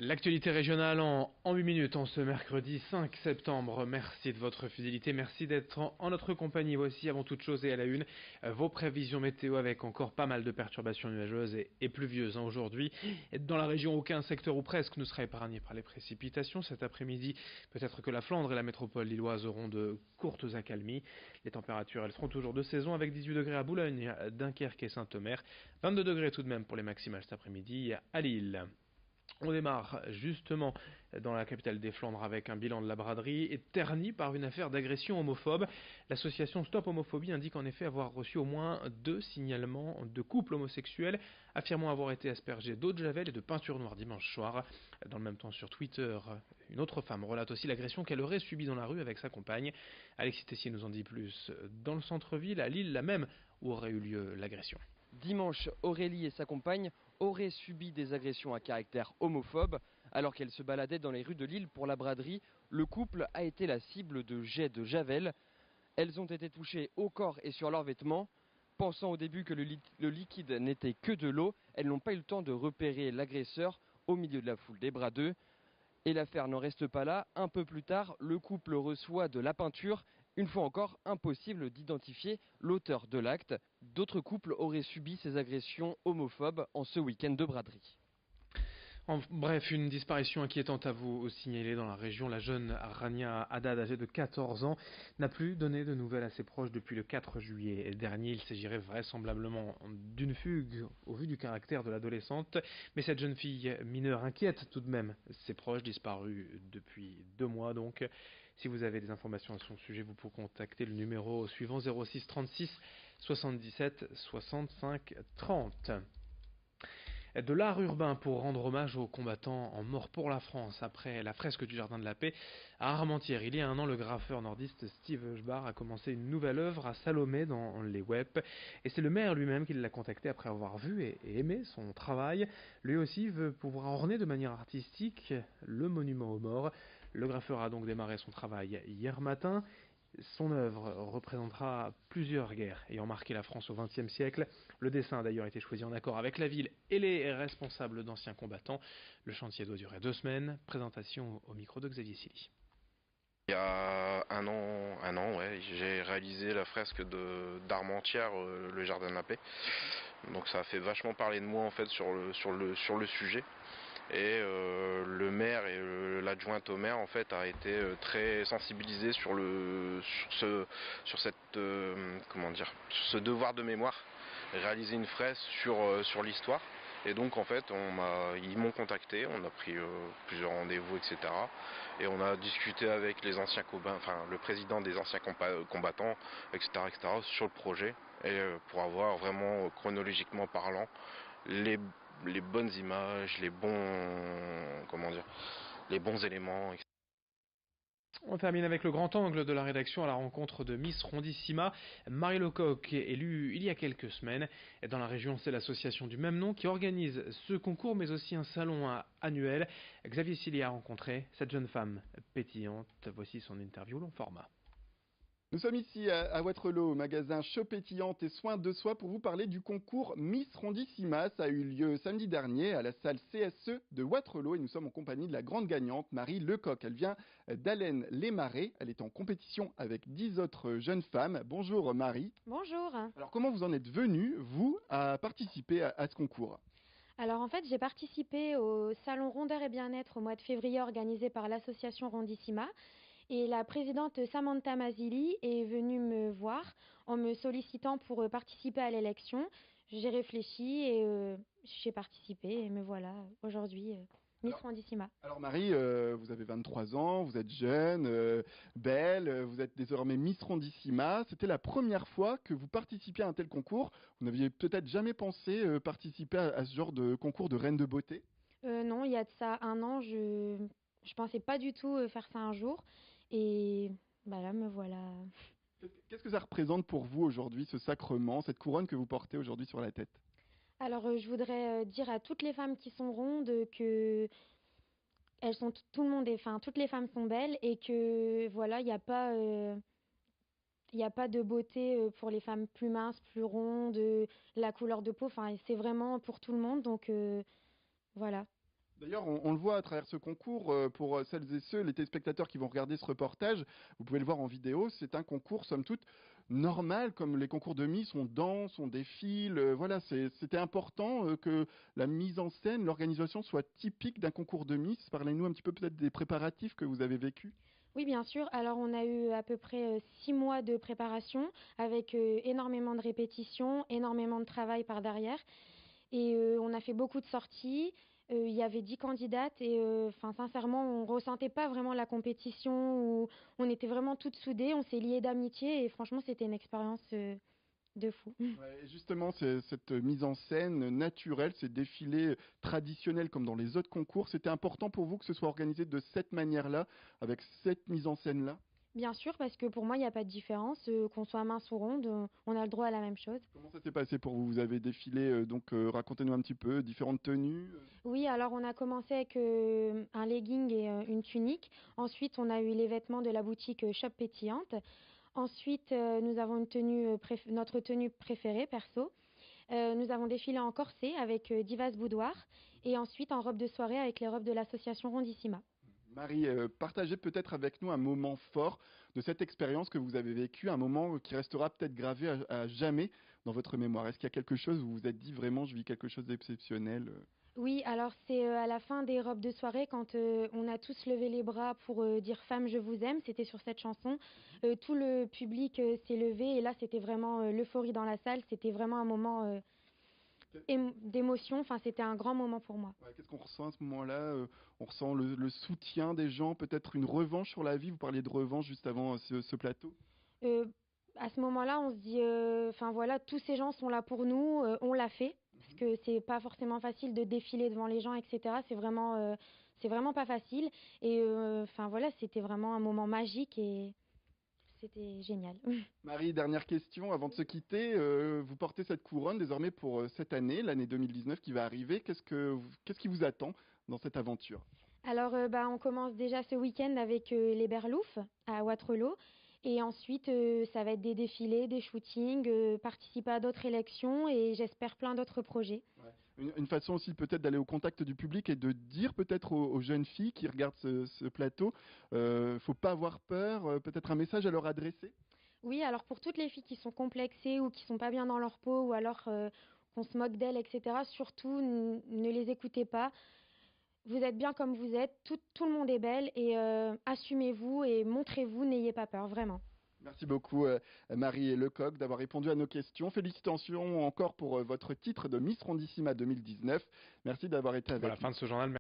L'actualité régionale en 8 minutes en ce mercredi 5 septembre. Merci de votre fidélité, merci d'être en notre compagnie. Voici avant toute chose et à la une vos prévisions météo avec encore pas mal de perturbations nuageuses et pluvieuses aujourd'hui. Dans la région, aucun secteur ou presque ne sera épargné par les précipitations. Cet après-midi, peut-être que la Flandre et la métropole lilloise auront de courtes accalmies. Les températures, elles seront toujours de saison avec 18 degrés à Boulogne, Dunkerque et Saint-Omer. 22 degrés tout de même pour les maximales cet après-midi à Lille. On démarre justement dans la capitale des Flandres avec un bilan de la braderie terni par une affaire d'agression homophobe. L'association Stop Homophobie indique en effet avoir reçu au moins 2 signalements de couples homosexuels affirmant avoir été aspergés d'eau de javel et de peinture noire dimanche soir. Dans le même temps sur Twitter, une autre femme relate aussi l'agression qu'elle aurait subie dans la rue avec sa compagne. Alexis Tessier nous en dit plus. Dans le centre-ville, à Lille, la même où aurait eu lieu l'agression. Dimanche, Aurélie et sa compagne auraient subi des agressions à caractère homophobe. Alors qu'elles se baladaient dans les rues de Lille pour la braderie, le couple a été la cible de jets de javel. Elles ont été touchées au corps et sur leurs vêtements. Pensant au début que le liquide n'était que de l'eau, elles n'ont pas eu le temps de repérer l'agresseur au milieu de la foule des bras d'eux. Et l'affaire n'en reste pas là. Un peu plus tard, le couple reçoit de la peinture. Une fois encore, impossible d'identifier l'auteur de l'acte. D'autres couples auraient subi ces agressions homophobes en ce week-end de braderie. En bref, une disparition inquiétante à vous signaler dans la région. La jeune Rania Haddad, âgée de 14 ans, n'a plus donné de nouvelles à ses proches depuis le 4 juillet dernier. Il s'agirait vraisemblablement d'une fugue au vu du caractère de l'adolescente. Mais cette jeune fille mineure inquiète tout de même ses proches disparus depuis 2 mois. Donc, si vous avez des informations à son sujet, vous pouvez contacter le numéro suivant 06 36 77 65 30. De l'art urbain pour rendre hommage aux combattants en mort pour la France après la fresque du Jardin de la Paix à Armentières. Il y a un an, le graffeur nordiste Steve Schbar a commencé une nouvelle œuvre à Salomé dans les web et c'est le maire lui-même qui l'a contacté après avoir vu et aimé son travail. Lui aussi veut pouvoir orner de manière artistique le monument aux morts. Le graffeur a donc démarré son travail hier matin. Son œuvre représentera plusieurs guerres ayant marqué la France au XXe siècle. Le dessin a d'ailleurs été choisi en accord avec la ville et les responsables d'anciens combattants. Le chantier doit durer 2 semaines. Présentation au micro de Xavier Silly. Il y a un an, ouais, j'ai réalisé la fresque d'Armentières, le Jardin de la Paix. Donc ça a fait vachement parler de moi en fait sur le sujet. Et le maire et l'adjointe au maire en fait a été très sensibilisé sur ce devoir de mémoire, réaliser une fresque sur l'histoire. Et donc en fait ils m'ont contacté, on a pris plusieurs rendez-vous, etc. Et on a discuté avec les anciens le président des anciens combattants, etc., sur le projet. Et pour avoir vraiment chronologiquement parlant les bonnes images, les bons éléments, etc. On termine avec le grand angle de la rédaction à la rencontre de Miss Rondissima. Marie Lecoq, élue il y a quelques semaines. Dans la région, c'est l'association du même nom qui organise ce concours, mais aussi un salon annuel. Xavier Silly a rencontré cette jeune femme pétillante. Voici son interview long format. Nous sommes ici à Waterloo, au magasin Chaux Pétillante et Soins de Soi, pour vous parler du concours Miss Rondissima. Ça a eu lieu samedi dernier à la salle CSE de Waterloo et nous sommes en compagnie de la grande gagnante, Marie Lecoq. Elle vient d'Allen-les-Marais. Elle est en compétition avec 10 autres jeunes femmes. Bonjour Marie. Bonjour. Alors comment vous en êtes venue, vous, à participer à ce concours ? Alors en fait, j'ai participé au salon Rondeur et Bien-être au mois de février organisé par l'association Rondissima. Et la présidente Samantha Mazzilli est venue me voir en me sollicitant pour participer à l'élection. J'ai réfléchi et j'ai participé et me voilà aujourd'hui Miss Rondissima. Alors Marie, vous avez 23 ans, vous êtes jeune, belle, vous êtes désormais Miss Rondissima. C'était la première fois que vous participiez à un tel concours. Vous n'aviez peut-être jamais pensé participer à ce genre de concours de reine de beauté ? Non, il y a de ça un an, je pensais pas du tout faire ça un jour. Et bah là, me voilà. Qu'est-ce que ça représente pour vous aujourd'hui, ce sacrement, cette couronne que vous portez aujourd'hui sur la tête ? Alors, je voudrais dire à toutes les femmes qui sont rondes que elles sont tout le monde est, enfin, toutes les femmes sont belles et que voilà, il y a pas de beauté pour les femmes plus minces, plus rondes, la couleur de peau. Enfin, c'est vraiment pour tout le monde. Donc voilà. D'ailleurs, on le voit à travers ce concours, pour celles et ceux, les téléspectateurs qui vont regarder ce reportage, vous pouvez le voir en vidéo, c'est un concours, somme toute, normal, comme les concours de Miss, on danse, on défile, voilà, c'était important que la mise en scène, l'organisation soit typique d'un concours de Miss. Parlez-nous un petit peu peut-être des préparatifs que vous avez vécus. Oui, bien sûr. Alors, on a eu à peu près 6 mois de préparation avec énormément de répétitions, énormément de travail par derrière. Et on a fait beaucoup de sorties. Il y avait 10 candidates et enfin sincèrement, on ressentait pas vraiment la compétition. On était vraiment toutes soudées, on s'est liées d'amitié et franchement, c'était une expérience de fou. Ouais, et justement, cette mise en scène naturelle, ces défilés traditionnels comme dans les autres concours, c'était important pour vous que ce soit organisé de cette manière-là, avec cette mise en scène-là? Bien sûr, parce que pour moi, il n'y a pas de différence. Qu'on soit mince ou ronde, on a le droit à la même chose. Comment ça s'est passé pour vous? Vous avez défilé, racontez-nous un petit peu, différentes tenues. Oui, alors on a commencé avec un legging et une tunique. Ensuite, on a eu les vêtements de la boutique Shop Pétillante. Ensuite, nous avons notre tenue préférée, perso. Nous avons défilé en corset avec Divas Boudoir. Et ensuite en robe de soirée avec les robes de l'association Rondissima. Marie, partagez peut-être avec nous un moment fort de cette expérience que vous avez vécue, un moment qui restera peut-être gravé à jamais dans votre mémoire. Est-ce qu'il y a quelque chose où vous vous êtes dit vraiment, je vis quelque chose d'exceptionnel? Oui, alors c'est à la fin des robes de soirée quand on a tous levé les bras pour dire Femme, je vous aime. C'était sur cette chanson. Tout le public s'est levé et là c'était vraiment l'euphorie dans la salle. C'était vraiment un moment d'émotion. Enfin, c'était un grand moment pour moi. Ouais, qu'est-ce qu'on ressent à ce moment-là? On ressent le soutien des gens, peut-être une revanche sur la vie. Vous parliez de revanche juste avant ce plateau. Euh, à ce moment-là, on se dit, enfin voilà, tous ces gens sont là pour nous, on l'a fait, parce que c'est pas forcément facile de défiler devant les gens, etc. C'est vraiment pas facile. Et enfin voilà, c'était vraiment un moment magique et c'était génial. Marie, dernière question avant de se quitter. Vous portez cette couronne désormais pour cette année, l'année 2019 qui va arriver. Qu'est-ce qui vous attend dans cette aventure? Alors, bah, on commence déjà ce week-end avec les Berloufs à Waterloo. Et ensuite, ça va être des défilés, des shootings, participer à d'autres élections et j'espère plein d'autres projets. Ouais. Une façon aussi peut-être d'aller au contact du public et de dire peut-être aux jeunes filles qui regardent ce plateau, faut pas avoir peur, peut-être un message à leur adresser. Oui, alors pour toutes les filles qui sont complexées ou qui sont pas bien dans leur peau ou alors qu'on se moque d'elles, etc., surtout ne les écoutez pas. Vous êtes bien comme vous êtes, tout le monde est belle et assumez-vous et montrez-vous, n'ayez pas peur, vraiment. Merci beaucoup Marie Lecoq d'avoir répondu à nos questions. Félicitations encore pour votre titre de Miss Rondissima 2019. Merci d'avoir été avec Voilà, nous. fin de ce journal.